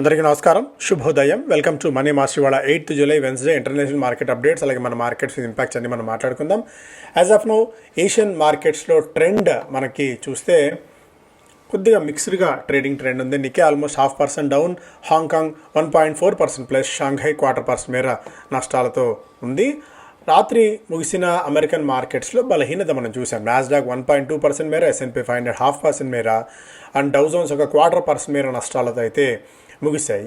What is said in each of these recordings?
అందరికీ నమస్కారం, శుభోదయం. Welcome to money master. ఇవాళ 8th July Wednesday international market updates, అలాగే మన మార్కెట్స్ ఇంపాక్ట్స్ అన్ని మనం మాట్లాడుకుందాం. యాజ్ ఆఫ్ నౌ ఏషియన్ మార్కెట్స్లో ట్రెండ్ మనకి చూస్తే కొద్దిగా మిక్స్డ్గా ట్రేడింగ్ ట్రెండ్ ఉంది. Nikkei almost 0.5% down, Hong Kong 1.4% plus, Shanghai 1/4% మేర నష్టాలతో ఉంది. రాత్రి ముగిసిన అమెరికన్ మార్కెట్స్లో బలహీనత మనం చూసాం. నాస్డాక్ 1.2% మేర, S&P 500 0.5% మేర, అండ్ డౌ జోన్స్ 1/4% మేర నష్టాలతో అయితే ముగిశాయి.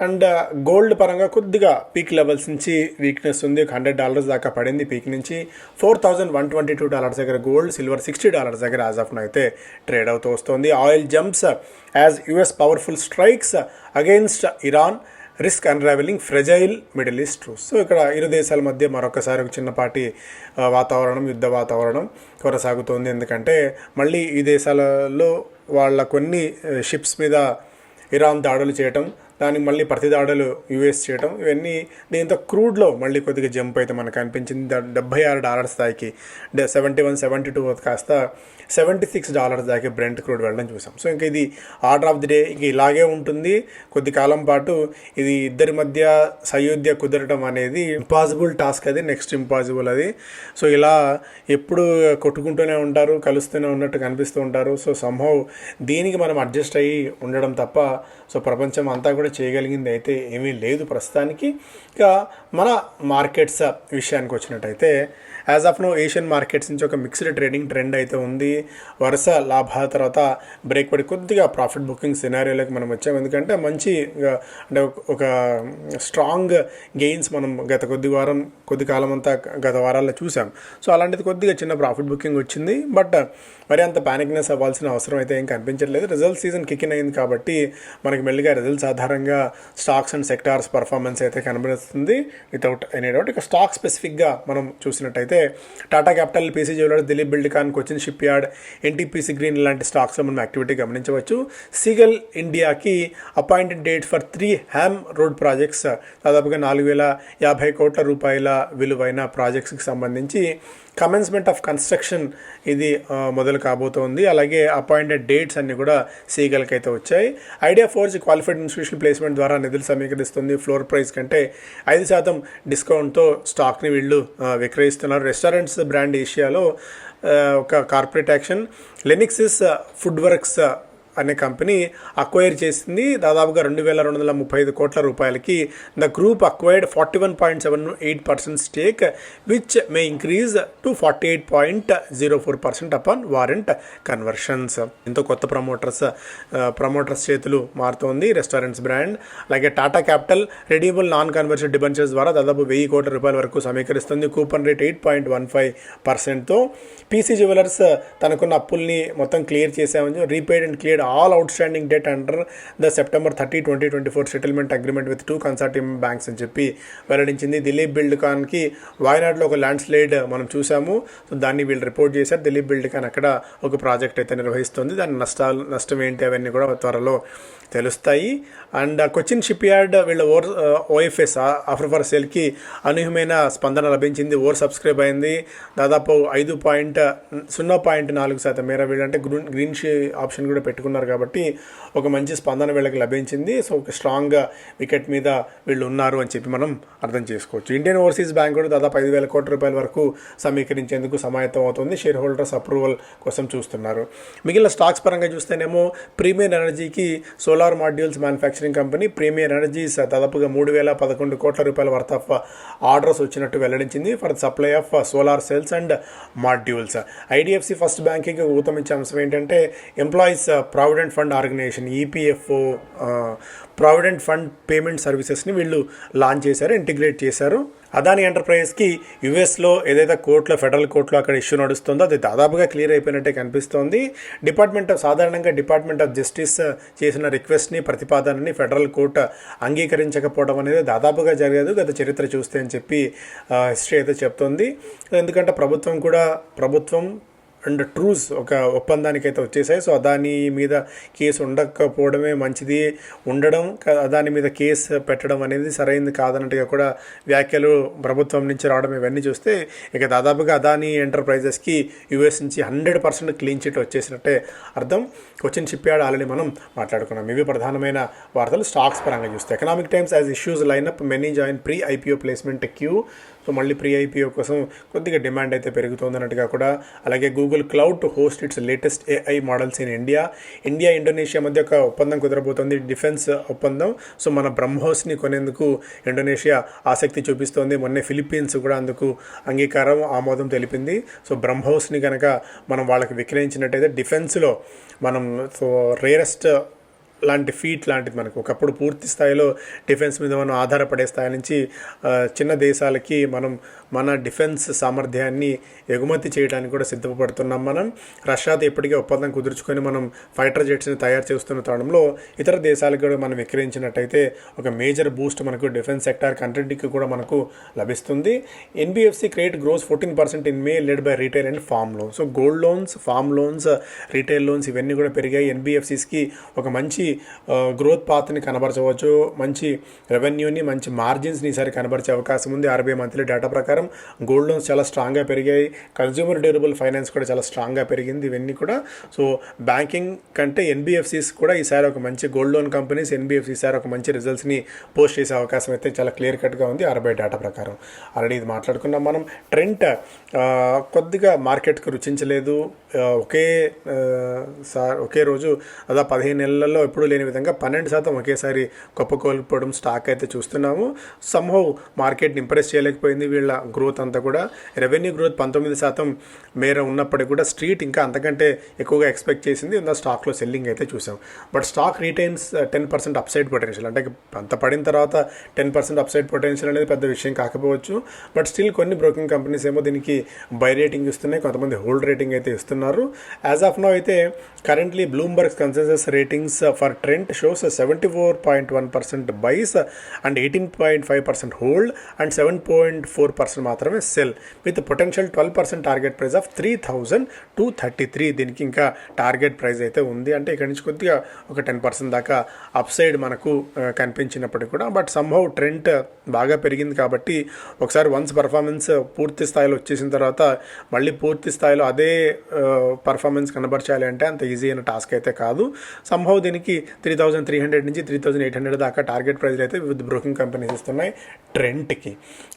అండ్ గోల్డ్ పరంగా కొద్దిగా పీక్ లెవెల్స్ నుంచి వీక్నెస్ ఉంది. $100 దాకా పడింది పీక్ నుంచి. $4,122 దగ్గర గోల్డ్, సిల్వర్ $60 దగ్గర యాజ్ ఆఫ్ నౌ అయితే ట్రేడ్ అవుతూ వస్తుంది. Oil jumps as US powerful strikes against Iran, risk unravelling fragile middle east ట్రూస్. So ఇక్కడ ఇరు దేశాల మధ్య మరొకసారి ఒక చిన్నపాటి యుద్ధ వాతావరణం కొనసాగుతోంది. ఎందుకంటే మళ్ళీ ఈ దేశాలలో వాళ్ళ కొన్ని షిప్స్ మీద ఇరాన్ దాడులు చేయటం, దానికి మళ్ళీ ప్రతి దాడులు యూఎస్ చేయటం, ఇవన్నీ దీంతో క్రూడ్లో మళ్ళీ కొద్దిగా జంప్ అయితే మనకు అనిపించింది. $76 స్థాయికి 71-72 కాస్త $76 దాకా బ్రెంట్ క్రూడ్ వెళ్ళడం చూసాం. సో ఇంకా ఇది ఆర్డర్ ఆఫ్ ది డే, ఇంక ఇలాగే ఉంటుంది కొద్ది కాలం పాటు. ఇది ఇద్దరి మధ్య సయోధ్య కుదరటం అనేది ఇంపాసిబుల్ టాస్క్, అది నెక్స్ట్ ఇంపాసిబుల్ అది. సో ఇలా ఎప్పుడు కొట్టుకుంటూనే ఉంటారు, కలుస్తూనే ఉన్నట్టు కనిపిస్తూ ఉంటారు. సో సంహౌ దీనికి మనం అడ్జస్ట్ అయ్యి ఉండడం తప్ప సో ప్రపంచం అంతా కూడా చేయగలిగింది అయితే ఏమీ లేదు ప్రస్తుతానికి. ఇక మన మార్కెట్స్ విషయానికి వచ్చినట్టయితే as of now Asian markets నుంచి ఒక మిక్స్డ్ ట్రేడింగ్ ట్రెండ్ అయితే ఉంది. వరుస లాభాల తర్వాత బ్రేక్ పడి కొద్దిగా ప్రాఫిట్ బుకింగ్ సినారియోలోకి మనం వచ్చాం. ఎందుకంటే మంచి అంటే ఒక స్ట్రాంగ్ గెయిన్స్ మనం కొద్ది కాలం అంతా గత వారాల్లో చూసాం. సో అలాంటిది కొద్దిగా చిన్న ప్రాఫిట్ బుకింగ్ వచ్చింది. బట్ మరి అంత ప్యానిక్నెస్ అవ్వాల్సిన అవసరం అయితే ఏం కనిపించట్లేదు. రిజల్ట్ సీజన్ కిక్ ఇన్ అయింది కాబట్టి మనకి మెల్లిగా రిజల్ట్స్ ఆధారంగా స్టాక్స్ అండ్ సెక్టార్స్ పర్ఫార్మెన్స్ అయితే కనబడుతుంది వితౌట్ ఎనీ డౌట్. ఇక స్టాక్ స్పెసిఫిక్గా మనం చూసినట్టయితే Tata capital, PC jewellers, Dilip buildcon, Cochin shipyard, NTPC green లాంటి స్టాక్స్లో మనం యాక్టివిటీ గమనించవచ్చు. సీగల్ ఇండియాకి appointed date for 3 HAM road projects, దాదాపుగా 4,050 కోట్ల రూపాయల విలువైన ప్రాజెక్ట్స్కి సంబంధించి కమెన్స్మెంట్ ఆఫ్ కన్స్ట్రక్షన్ ఇది మొదలు కాబోతోంది. అలాగే అపాయింటెడ్ డేట్స్ అన్నీ కూడా సీగల్కి అయితే వచ్చాయి. Idea force qualified institutional placement ద్వారా నిధులు సమీకరిస్తుంది. ఫ్లోర్ ప్రైస్ కంటే 5% డిస్కౌంట్తో స్టాక్ని వీళ్ళు విక్రయిస్తున్నారు. రెస్టారెంట్స్ బ్రాండ్ ఏషియాలో ఒక corporate action Lenexis food works అనే కంపెనీ అక్వైర్ చేసింది. దాదాపుగా 2,235 కోట్ల రూపాయలకి. The group acquired 41.78% stake which may increase to 48.04% upon warrant conversions. ఎంతో కొత్త ప్రమోటర్స్ చేతులు మారుతోంది రెస్టారెంట్స్ బ్రాండ్. అలాగే Tata capital redeemable non conversion debentures ద్వారా దాదాపు 1,000 కోట్ల రూపాయల వరకు సమీకరిస్తుంది. కూపన్ రేట్ 8.15%తో. పీసీ జ్యువెలర్స్ తనకున్న అప్పుల్ని మొత్తం క్లియర్ చేసామని repaid and clear all outstanding debt under the September 30, 2024 settlement agreement with 2 consortium banks అని చెప్పి వెల్లడించింది. దిలీప్ బిల్డ్కాన్కి వాయనాడ్లో ఒక ల్యాండ్ స్లైడ్ మనం చూసాము. సో దాన్ని వీళ్ళు రిపోర్ట్ చేశారు. దిలీప్ బిల్డ్కాన్ అక్కడ ఒక ప్రాజెక్ట్ అయితే నిర్వహిస్తుంది. దాని నష్టం ఏంటి అవన్నీ కూడా త్వరలో తెలుస్తాయి. అండ్ కొచ్చిన్ షిప్ యార్డ్ వీళ్ళ ఓఎఫ్ఎస్ ఆఫర్ ఫర్ సేల్కి అనూహ్యమైన స్పందన లభించింది. సబ్స్క్రైబ్ అయింది. దాదాపు 0.4% మేర వీళ్ళంటే గ్రీన్ ఆప్షన్ కూడా పెట్టుకున్నారు కాబట్టి ఒక మంచి స్పందన వీళ్ళకి లభించింది. సో ఒక స్ట్రాంగ్ వికెట్ మీద వీళ్ళు ఉన్నారు అని చెప్పి మనం అర్థం చేసుకోవచ్చు. ఇండియన్ ఓవర్సీస్ బ్యాంక్ కూడా దాదాపు 5,000 కోట్ల రూపాయల వరకు సమీకరించేందుకు సమాయత్తం అవుతుంది. షేర్ హోల్డర్స్ అప్రూవల్ కోసం చూస్తున్నారు. మిగిలిన స్టాక్స్ పరంగా చూస్తేనేమో ప్రీమియర్ ఎనర్జీకి solar modules manufacturing company premier energies దాదాపుగా 3,011 కోట్ల రూపాయల వర్త్ ఆఫ్ ఆర్డర్స్ వచ్చినట్టు వెల్లడించింది for supply of solar cells and modules. IDFC first banking ఊతమిచ్చే అంశం ఏంటంటే employees provident fund organisation EPFO provident fund payment సర్వీసెస్ని వీళ్ళు లాంచ్ చేశారు, ఇంటిగ్రేట్ చేశారు. అదాని ఎంటర్ప్రైజ్కి యుఎస్లో ఏదైతే ఫెడరల్ కోర్టులో అక్కడ ఇష్యూ నడుస్తుందో అది దాదాపుగా క్లియర్ అయిపోయినట్టే కనిపిస్తోంది. సాధారణంగా డిపార్ట్మెంట్ ఆఫ్ జస్టిస్ చేసిన రిక్వెస్ట్ని, ప్రతిపాదనని ఫెడరల్ కోర్టు అంగీకరించకపోవడం అనేది దాదాపుగా జరగదు గత చరిత్ర చూస్తే అని చెప్పి హిస్టరీ అయితే చెప్తోంది. ఎందుకంటే ప్రభుత్వం అండ్ ట్రూస్ ఒక ఒప్పందానికైతే వచ్చేసాయి. సో అదాని మీద కేసు ఉండకపోవడమే మంచిది, ఉండడం అదాని మీద కేసు పెట్టడం అనేది సరైనది కాదన్నట్టుగా కూడా వ్యాఖ్యలు ప్రభుత్వం నుంచి రావడం ఇవన్నీ చూస్తే ఇక దాదాపుగా అదాని ఎంటర్ప్రైజెస్కి యూఎస్ నుంచి 100% క్లీన్ చిట్ వచ్చేసినట్టే అర్థం. కొచ్చిన్ షిప్ యార్డ్ ఆల్రెడీ మనం మాట్లాడుకున్నాం. ఇవి ప్రధానమైన వార్తలు. స్టాక్స్ పరంగా చూస్తే economic times as issues line up many join pre IPO placement queue. So మళ్ళీ ప్రీ ఐపీఓ కోసం కొద్దిగా డిమాండ్ అయితే పెరుగుతుంది అన్నట్టుగా కూడా. అలాగే Google cloud to host its latest AI models in India. Indonesia మధ్య ఒక ఒప్పందం కుదరబోతోంది, డిఫెన్స్ ఒప్పందం. సో మన బ్రహ్మోస్ని కొనేందుకు ఇండోనేషియా ఆసక్తి చూపిస్తోంది. మొన్నే ఫిలిప్పీన్స్ కూడా అందుకు అంగీకారం ఆమోదం తెలిపింది. సో బ్రహ్మోస్ని కనుక మనం వాళ్ళకి విక్రయించినట్టయితే డిఫెన్స్లో మనం సో రేరెస్ట్ లాంటి ఫీట్ లాంటిది మనకు ఒకప్పుడు పూర్తి స్థాయిలో డిఫెన్స్ మీద మనం ఆధారపడే స్థాయి నుంచి చిన్న దేశాలకి మనం మన డిఫెన్స్ సామర్థ్యాన్ని ఎగుమతి చేయడానికి కూడా సిద్ధపడుతున్నాం. మనం రష్యాతో ఇప్పటికే ఒప్పందం కుదుర్చుకొని మనం ఫైటర్ జెట్స్ని తయారు చేస్తున్న తరుణంలో ఇతర దేశాలకు కూడా మనం విక్రయించినట్టయితే ఒక మేజర్ బూస్ట్ మనకు డిఫెన్స్ సెక్టార్ కంట్రీకి కూడా మనకు లభిస్తుంది. NBFC credit grows 14% in May led by retail and farm loans. So gold loans, farm loans, retail loans ఇవన్నీ కూడా పెరిగాయి. ఎన్బిఎఫ్సిస్కి ఒక మంచి గ్రోత్ పాత్ని కనబరచవచ్చు, మంచి రెవెన్యూని, మంచి మార్జిన్స్ని ఈసారి కనబరిచే అవకాశం ఉంది. ఆర్బీఐ మంత్లీ డేటా ప్రకారం గోల్డ్ లోన్స్ చాలా స్ట్రాంగ్గా పెరిగాయి. కన్జ్యూమర్ డ్యూరబుల్ ఫైనాన్స్ కూడా చాలా స్ట్రాంగ్గా పెరిగింది. ఇవన్నీ కూడా సో బ్యాంకింగ్ కంటే ఎన్బిఎఫ్సిస్ కూడా ఈసారి ఒక మంచి గోల్డ్ లోన్ కంపెనీస్ ఎన్బిఎఫ్సి ఈసారి ఒక మంచి రిజల్ట్స్ని పోస్ట్ చేసే అవకాశం అయితే చాలా క్లియర్ కట్గా ఉంది ఆర్బీఐ డేటా ప్రకారం. ఆల్రెడీ ఇది మాట్లాడుకున్నాం మనం. ట్రెంట్ కొద్దిగా మార్కెట్కి రుచించలేదు. ఒకే రోజు అదా 15 నెలల్లో ఎప్పుడూ లేని విధంగా 12% ఒకేసారి కోల్పోవడం స్టాక్ అయితే చూస్తున్నాము. సంహౌ మార్కెట్ని ఇంప్రెస్ చేయలేకపోయింది వీళ్ళ గ్రోత్ అంతా కూడా. రెవెన్యూ గ్రోత్ 19% మేర ఉన్నప్పటికీ కూడా స్ట్రీట్ ఇంకా అంతకంటే ఎక్కువగా ఎక్స్పెక్ట్ చేసింది. స్టాక్లో సెల్లింగ్ అయితే చూసాం. But stock retains 10% upside potential. అంటే అంత పడిన తర్వాత 10% అప్సైడ్ పొటెన్షియల్ అనేది పెద్ద విషయం కాకపోవచ్చు. బట్ స్టిల్ కొన్ని బ్రోకింగ్ కంపెనీస్ ఏమో దీనికి బై రేటింగ్ ఇస్తున్నాయి, కొంతమంది హోల్డ్ రేటింగ్ అయితే ఇస్తున్నారు. యాజ్ ఆఫ్ నౌ అయితే currently Bloomberg consensus ratings for Trent shows 74.1% buys and 18.5% hold and 7.4% మాత్రమే sell with potential 12% target price of 3,233. దీనికి ఇంకా టార్గెట్ ప్రైస్ అయితే ఉంది. అంటే ఇక్కడ నుంచి కొద్దిగా ఒక 10% దాకా అప్సైడ్ మనకు కనిపించినప్పటికీ కూడా. బట్ సంహౌ ట్రెంట్ బాగా పెరిగింది కాబట్టి ఒకసారి వన్స్ పర్ఫార్మెన్స్ పూర్తి స్థాయిలో వచ్చేసిన తర్వాత మళ్ళీ పూర్తి స్థాయిలో అదే పర్ఫార్మెన్స్ కనబరచాలి అంటే అంత ఈజీ అయిన టాస్క్ అయితే కాదు. సంహౌ దీనికి 3,300 నుంచి 3,800 దాకా టార్గెట్ ప్రైజ్లు అయితే వివిధ బ్రోకింగ్ కంపెనీస్ ఇస్తున్నాయి ట్రెంట్కి.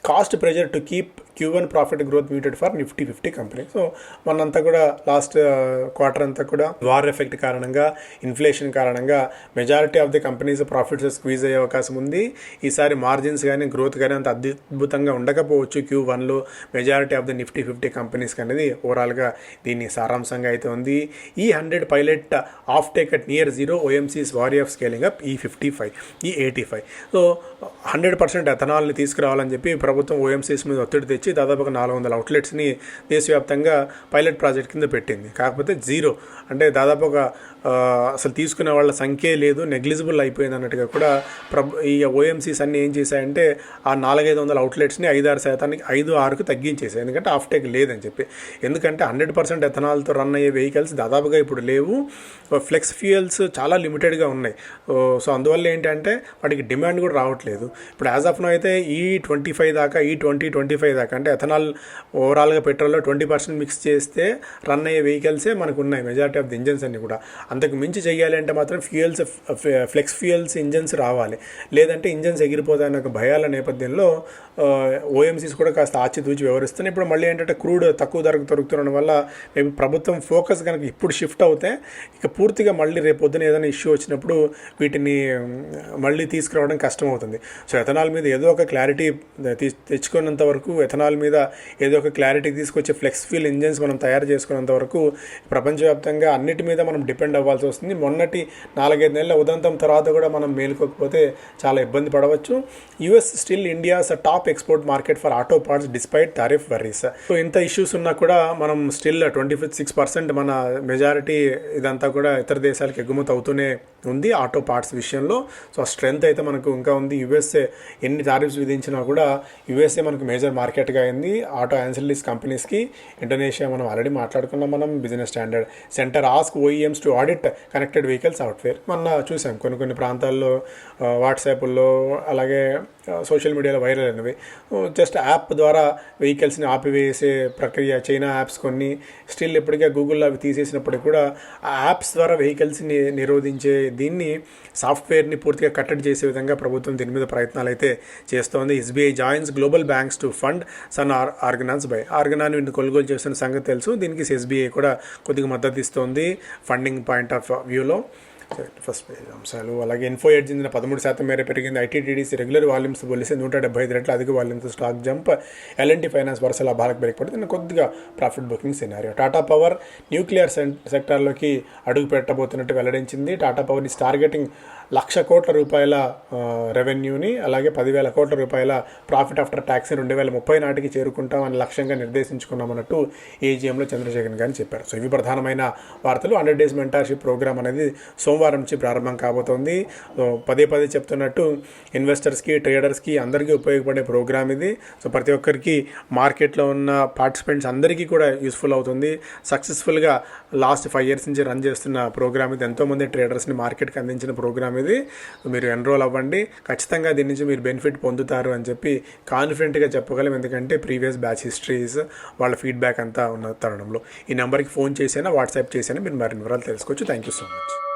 Cost pressure to keep Q1 profit growth muted for Nifty 50 company. So మనంతా కూడా లాస్ట్ క్వార్టర్ అంతా కూడా వార్ ఎఫెక్ట్ కారణంగా, ఇన్ఫ్లేషన్ కారణంగా majority of the companies profits squeeze అయ్యే అవకాశం ఉంది. ఈసారి మార్జిన్స్ కానీ గ్రోత్ కానీ అంత అద్భుతంగా ఉండకపోవచ్చు Q1లో మెజారిటీ ఆఫ్ ది నిఫ్టీ 50 కంపెనీస్కి అనేది ఓవరాల్గా దీని సారాంశంగా అయితే ఉంది. E100 pilot of take at near zero, OMCs Wari of scaling up E55, E85. So 100% ఎథనాల్ని తీసుకురావాలని చెప్పి ప్రభుత్వం ఓఎంసీస్ మీద ఒత్తిడి తెచ్చి దాదాపుగా 400 అవుట్లెట్స్ని దేశవ్యాప్తంగా పైలట్ ప్రాజెక్ట్ కింద పెట్టింది. కాకపోతే జీరో, అంటే దాదాపుగా అసలు తీసుకునే వాళ్ళ సంఖ్యే లేదు, నెగ్లిజిబుల్ అయిపోయింది అన్నట్టుగా కూడా ఈ ఓఎంసీస్ అన్నీ ఏం చేశాయంటే ఆ 400-500 అవుట్లెట్స్ని 5-6కు తగ్గించేసాయి. ఎందుకంటే ఆఫ్ టేక్ లేదని చెప్పి. ఎందుకంటే 100% ఎథనాల్తో రన్ అయ్యే వెహికల్స్ దాదాపుగా ఇప్పుడు లేవు. ఫ్లెక్స్ ఫ్యూయల్స్ చాలా లిమిటెడ్గా ఉన్నాయి. సో అందువల్ల ఏంటంటే వాటికి డిమాండ్ కూడా రావట్లేదు. ఇప్పుడు యాజ్ ఆఫ్ నో అయితే E25 దాకా, E20-25 దాకా అంటే ఎథనాల్ ఓవరాల్గా పెట్రోల్లో 20% మిక్స్ చేస్తే రన్ అయ్యే వెహికల్సే మనకు ఉన్నాయి మెజారిటీ ఆఫ్ ది ఇంజన్స్ అన్ని కూడా. అంతకు మించి చేయాలి అంటే మాత్రం ఫ్లెక్స్ ఫ్యూయల్స్ ఇంజన్స్ రావాలి, లేదంటే ఇంజన్స్ ఎగిరిపోతాయన్న ఒక భయాల నేపథ్యంలో ఓఎంసీస్ కూడా కాస్త ఆచితూచి వ్యవహరిస్తున్నాయి. ఇప్పుడు మళ్ళీ ఏంటంటే క్రూడ్ తక్కువ ధరకు దొరుకుతుండడం వల్ల మేబీ ప్రభుత్వం ఫోకస్ కనుక ఇప్పుడు షిఫ్ట్ అవుతే ఇక పూర్తిగా మళ్ళీ రేపొద్దున ఏదైనా ఇష్యూ వచ్చినప్పుడు వీటిని మళ్ళీ తీసుకురావడం కష్టమవుతుంది. సో ఎథనాల్ మీద ఏదో ఒక క్లారిటీ తెచ్చుకున్నంత వరకు, ఎథనాల్ మీద ఏదో ఒక క్లారిటీ తీసుకొచ్చే ఫ్లెక్స్ ఫ్యూల్ ఇంజన్స్ మనం తయారు చేసుకున్నంత వరకు ప్రపంచవ్యాప్తంగా అన్నిటి మీద మనం డిపెండ్ అవ్వాల్సి వస్తుంది. మొన్నటి 4-5 నెలల ఉదంతం తర్వాత కూడా మనం మేలుకోకపోతే చాలా ఇబ్బంది పడవచ్చు. US still India's top export market for auto parts despite tariff worries. So ఇంత ఇష్యూస్ ఉన్నా కూడా మనం స్టిల్ 26% మన మెజారిటీ ఇదంతా కూడా ఇతర దేశాలకు ఎగుమతి అవుతూనే ఉంది ఆటో పార్ట్స్ విషయంలో. సో ఆ స్ట్రెంత్ అయితే మనకు ఇంకా ఉంది. యుఎస్ఏ ఎన్ని టారిఫ్స్ విధించినా కూడా యుఎస్ఏ మనకు మేజర్ మార్కెట్ అలర్ట్గా అయింది. ఆటో యాన్సిలరీస్ కంపెనీస్కి ఇండోనేషియా మనం ఆల్రెడీ మాట్లాడుకున్నాం. మనం business standard centre ask OEMs to audit connected vehicle software మొన్న చూసాం. కొన్ని ప్రాంతాల్లో వాట్సాప్లో అలాగే సోషల్ మీడియాలో వైరల్ అయినవి. జస్ట్ యాప్ ద్వారా వెహికల్స్ని ఆపివేసే ప్రక్రియ చైనా యాప్స్ కొన్ని స్టిల్ ఇప్పటికే గూగుల్లో అవి తీసేసినప్పటికీ కూడా ఆ యాప్స్ ద్వారా వెహికల్స్ని నిరోధించే దీన్ని సాఫ్ట్వేర్ని పూర్తిగా కట్టడి చేసే విధంగా ప్రభుత్వం దీని మీద ప్రయత్నాలు అయితే చేస్తోంది. SBI joins global banks to fund Sun Organon's buy ఆర్గనాన్ని కొనుగోలు చేస్తున్న సంగతి తెలుసు. దీనికి ఎస్బీఐ కూడా కొద్దిగా మద్దతు ఇస్తోంది ఫండింగ్ పాయింట్ ఆఫ్ వ్యూలో. ఫస్ట్ పేజ్ అంశాలు. అలాగే ఇన్ఫో ఎడ్జ్ చెందిన 13% మేర పెరిగింది. ఐటీడీడీసీ రెగ్యులర్ వాల్యూమ్స్ పోలిస్తే 175 రెట్ల అధిక volumes stock jump. LNT finance వరుస లాభాలకు పెరిగిపోతుంది. కొద్దిగా profit booking scenario. Tata power nuclear సెక్టార్లోకి అడుగు పెట్టబోతున్నట్టు వెల్లడించింది. టాటా పవర్ ఈస్ టార్గెటింగ్ 1,00,000 కోట్ల రూపాయల రెవెన్యూని అలాగే 10,000 కోట్ల రూపాయల ప్రాఫిట్ ఆఫ్టర్ ట్యాక్స్ని 2030 నాటికి చేరుకుంటామని లక్ష్యంగా నిర్దేశించుకున్నామన్నట్టు ఏజీఎంలో చంద్రశేఖర్ గారిని చెప్పారు. సో ఇవి ప్రధానమైన వార్తలు. 100 డేస్ మెంటర్షిప్ ప్రోగ్రామ్ అనేది సోమవారం నుంచి ప్రారంభం కాబోతోంది. పదే చెప్తున్నట్టు ఇన్వెస్టర్స్కి ట్రేడర్స్కి అందరికీ ఉపయోగపడే ప్రోగ్రామ్ ఇది. సో ప్రతి ఒక్కరికి మార్కెట్లో ఉన్న పార్టిసిపెంట్స్ అందరికీ కూడా యూస్ఫుల్ అవుతుంది. సక్సెస్ఫుల్గా లాస్ట్ 5 years నుంచి రన్ చేస్తున్న ప్రోగ్రామ్ ఇది. ఎంతోమంది ట్రేడర్స్ని మార్కెట్కి అందించిన ప్రోగ్రామ్ ఇది. మీరు ఎన్రోల్ అవ్వండి, ఖచ్చితంగా దీని నుంచి మీరు బెనిఫిట్ పొందుతారు అని చెప్పి కాన్ఫిడెంట్గా చెప్పగలం. ఎందుకంటే ప్రీవియస్ బ్యాచ్ హిస్టరీస్ వాళ్ళ ఫీడ్బ్యాక్ అంతా ఉన్న తరుణంలో ఈ నెంబర్కి ఫోన్ చేసైనా వాట్సాప్ చేసైనా మీరు మరిన్ని వివరాలు తెలుసుకోవచ్చు. Thank you so much.